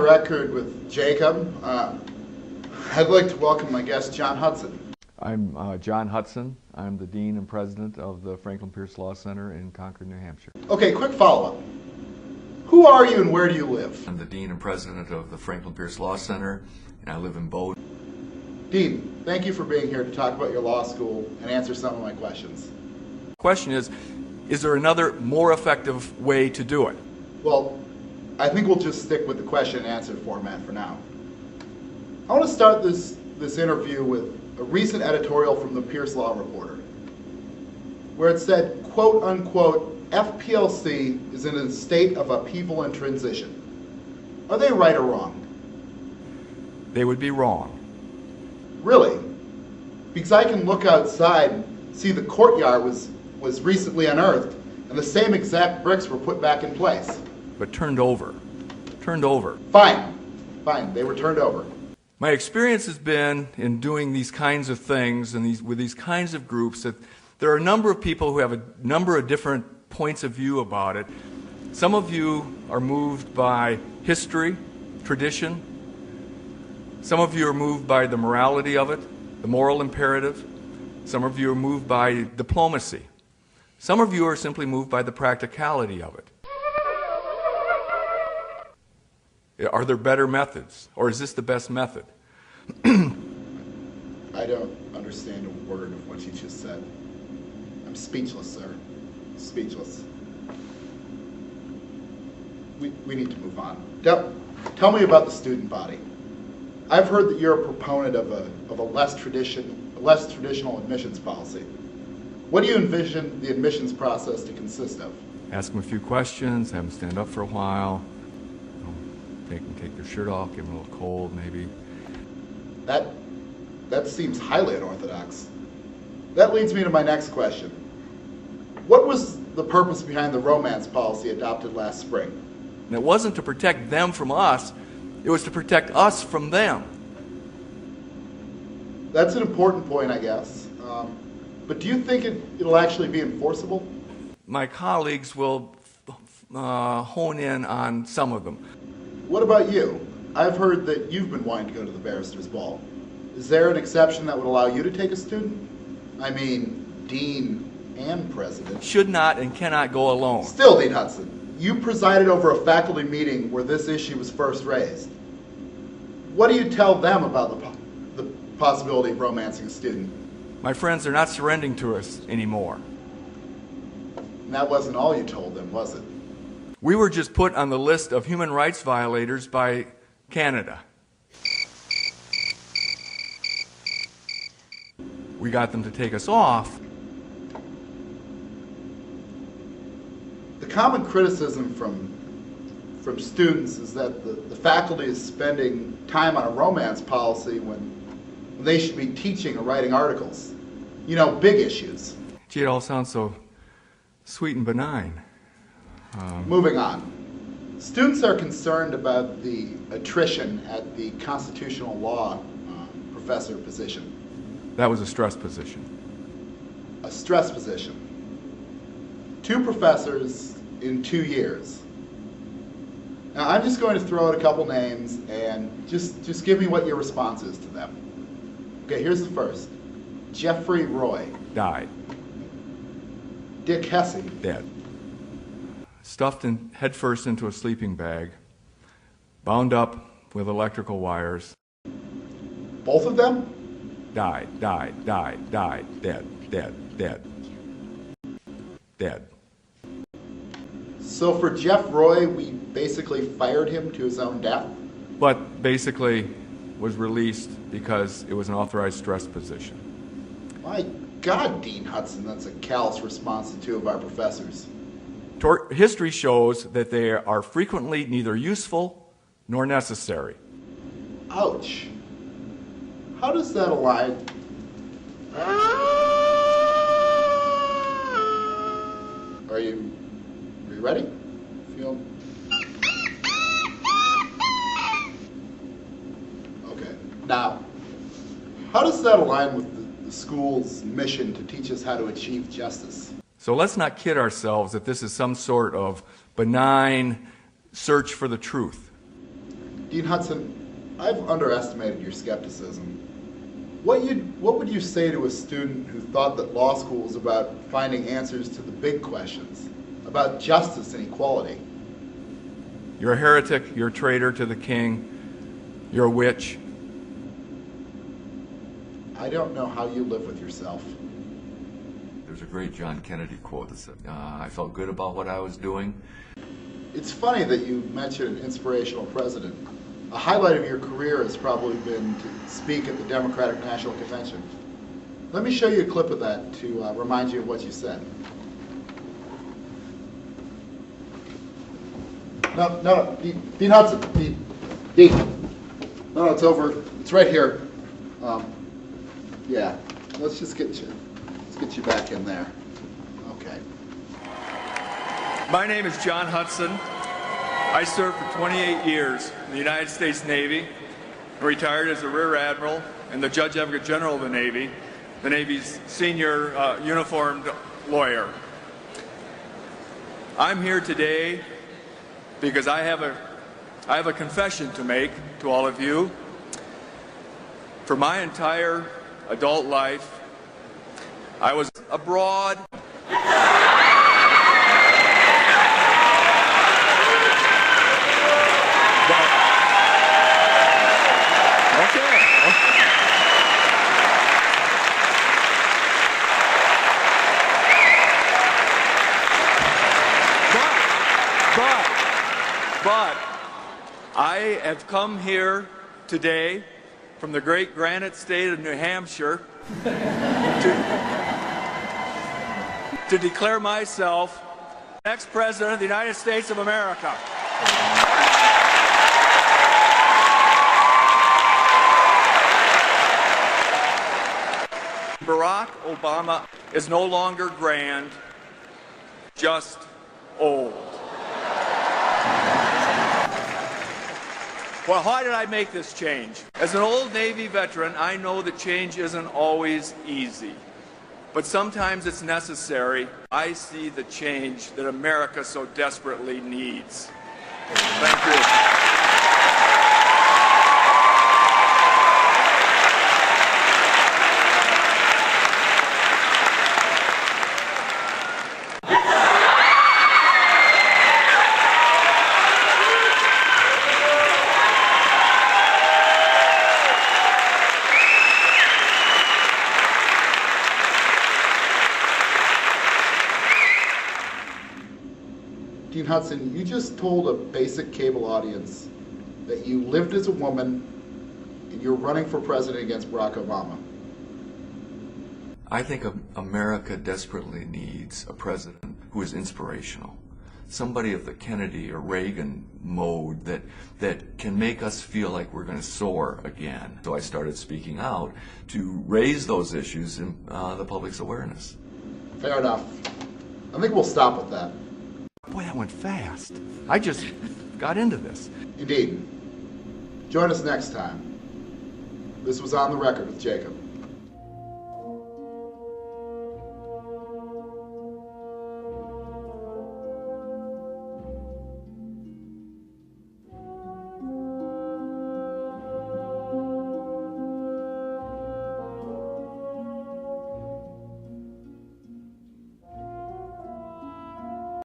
record with Jacob. I'd like to welcome my guest, John Hutson. I'm John Hutson. I'm the Dean and President of the Franklin Pierce Law Center in Concord, New Hampshire. Okay, quick follow-up. Who are you and where do you live? I'm the Dean and President of the Franklin Pierce Law Center, and I live in Bode. Dean, thank you for being here to talk about your law school and answer some of my questions. The question is there another more effective way to do it? Well, I think we'll just stick with the question and answer format for now. I want to start this interview with a recent editorial from the Pierce Law Reporter, where it said, quote unquote, FPLC is in a state of upheaval and transition. Are they right or wrong? They would be wrong. Really? Because I can look outside and see the courtyard was recently unearthed and the same exact bricks were put back in place. But turned over. Turned over. Fine. They were turned over. My experience has been in doing these kinds of things and with these kinds of groups that there are a number of people who have a number of different points of view about it. Some of you are moved by history, tradition. Some of you are moved by the morality of it, the moral imperative. Some of you are moved by diplomacy. Some of you are simply moved by the practicality of it. Are there better methods, or is this the best method? I don't understand a word of what you just said. I'm speechless, sir. Speechless. We need to move on. Tell me about the student body. I've heard that you're a proponent of a less traditional admissions policy. What do you envision the admissions process to consist of? Ask them a few questions, have them stand up for a while, make them take their shirt off, give them a little cold maybe. That seems highly unorthodox. That leads me to my next question. What was the purpose behind the romance policy adopted last spring? And it wasn't to protect them from us, it was to protect us from them. That's an important point, I guess. But do you think it'll actually be enforceable? My colleagues will hone in on some of them. What about you? I've heard that you've been wanting to go to the Barristers' Ball. Is there an exception that would allow you to take a student? I mean, dean and president. Should not and cannot go alone. Still, Dean Hutson, you presided over a faculty meeting where this issue was first raised. What do you tell them about the possibility of romancing a student? My friends, they're not surrendering to us anymore. And that wasn't all you told them, was it? We were just put on the list of human rights violators by Canada. We got them to take us off. The common criticism from students is that the faculty is spending time on a romance policy when they should be teaching or writing articles. You know, big issues. Gee, it all sounds so sweet and benign. Moving on. Students are concerned about the attrition at the constitutional law professor position. That was a stress position. A stress position. 2 professors in 2 years. Now, I'm just going to throw out a couple names and just give me what your response is to them. Okay, here's the first. Jeffrey Roy. Died. Dick Hesse. Dead. Stuffed in headfirst into a sleeping bag, bound up with electrical wires. Both of them? Died, dead. So for Jeff Roy, we basically fired him to his own death? But basically was released because it was an authorized stress position. My God, Dean Hutson, that's a callous response to 2 of our professors. History shows that they are frequently neither useful nor necessary. Ouch. How does that align? Are you ready? Feel? Okay. Now, how does that align with the school's mission to teach us how to achieve justice? So let's not kid ourselves that this is some sort of benign search for the truth. Dean Hutson, I've underestimated your skepticism. What would you say to a student who thought that law school was about finding answers to the big questions, about justice and equality? You're a heretic, you're a traitor to the king, you're a witch. I don't know how you live with yourself. There's a great John Kennedy quote that said, I felt good about what I was doing. It's funny that you mentioned an inspirational president. A highlight of your career has probably been to speak at the Democratic National Convention. Let me show you a clip of that to remind you of what you said. No, Dean Hutson, Dean. No, it's over. It's right here. Yeah, let's get you back in there. Okay. My name is John Hutson. I served for 28 years in the United States Navy and retired as a Rear Admiral and the Judge Advocate General of the Navy's senior uniformed lawyer. I'm here today because I have a confession to make to all of you. For my entire adult life, I was abroad. But I have come here today from the great granite state of New Hampshire to declare myself next President of the United States of America. Barack Obama is no longer grand, just old. Well, why did I make this change? As an old Navy veteran, I know that change isn't always easy, but sometimes it's necessary. I see the change that America so desperately needs. Thank you. Dean Hutson, you just told a basic cable audience that you lived as a woman and you're running for president against Barack Obama. I think America desperately needs a president who is inspirational. Somebody of the Kennedy or Reagan mode that can make us feel like we're going to soar again. So I started speaking out to raise those issues in the public's awareness. Fair enough. I think we'll stop with that. Boy, that went fast. I just got into this. Indeed. Join us next time. This was On the Record with Jacob.